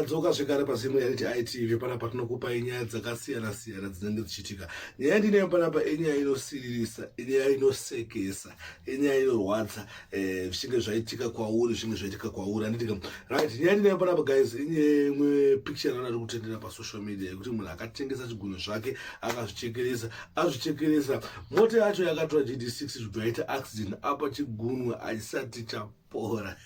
tadzoka zvekare pazimu yenechiITV panapa tinokupai nyaya dzakasiyana-siyana dzinenge dzichiitika. Nyaya ndinayo panapa inyaya inosiririsa, inyaya inosekesa, inyaya inorwadza zvichinge zvaitika kwauri, zvinge zvaitika kwauri. Handitika right. Nyaya ndinayo panapa guys, imwe picture yandiri kutendera pasocial media yekuti munhu akatengesa chigunwe zvake azvichekeresa. Mota yacho yakatora GD6 zvaita accident apa chigunwe hachisati chapora.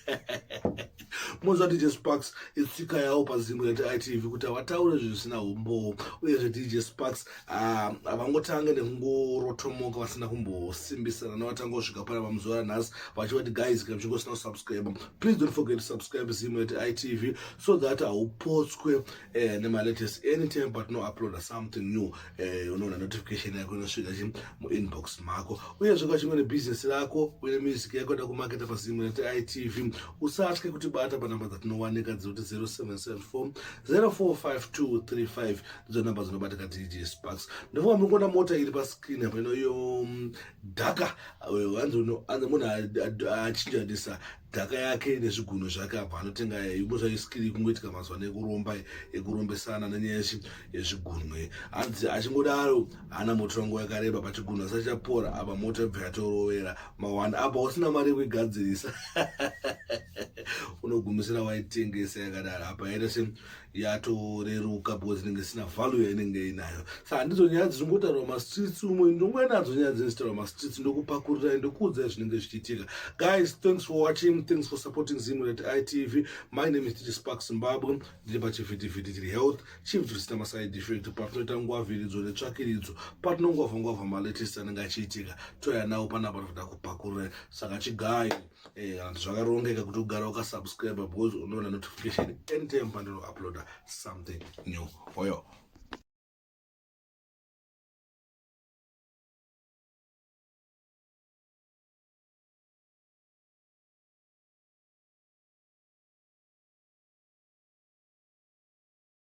Munzwa DJ Sparks itsika yawo pazimu yenechiITV kuti havataure zvisina umbowo, uyezve DJ Sparks havangotange nekungorotomoka vasina kumbosimbisana nevatanga kusvika pana pamuzuva ranhasi vachivati guys kana uchingosina kusubscribe, please don't forget to subscribe zimu yenechiITV so that haupotswe nemalatest anytime patinouploada something new. Unoona notification yako inosvika muinbox mako. Uyezve kwachimwe nebusiness rako uine music yako da kumaketa pazimu yenechiITV, usatye kuti bata panamba dzatinowanika dzoti 0774 045235 ndidzo namba dzinobatika DJ Sparks. Ndofuna mukuona mota iri pascreen apa inoyo dhaka, munhu achinjanisa dhaka yake nezvigunwe zvake apa anotenga yozvaiskiri kungoitika mazuva ekurombesana nenyaya yezvigunwe. Hanzi achingodaro hana moto wangu yakareba pachigunwe asati chapora apa moto yabva yatorovera mawanda apa usina mari yekuigadzirisa unogumisira waitengesa yakadaro apa yaita yatoreruka because inenge isina value yainenge inayo. Saka ndidzo nyaya dzinotaurwa mastreets umwe, ndomwe nadzo nyaya dzinotaurwa mastreets, ndokupakurira ndokuudzai zvinenge zvichiitika. Guys, thanks for watching, thanks for supporting zimu yenechiITV. My name is DJ Sparks Zimbabwe. Ndiri pachivhitivhiti tiri health chief zvisina maside effect patinoita ngwavhiridzo netsvakiridzo patinongwavha malatest anenge achiitika toya nawo panapa toda kupakurira. Saka chigai zvakarongeka kuti ugara wakasubscribe because unoona notification anytime pandino uploada something new for you.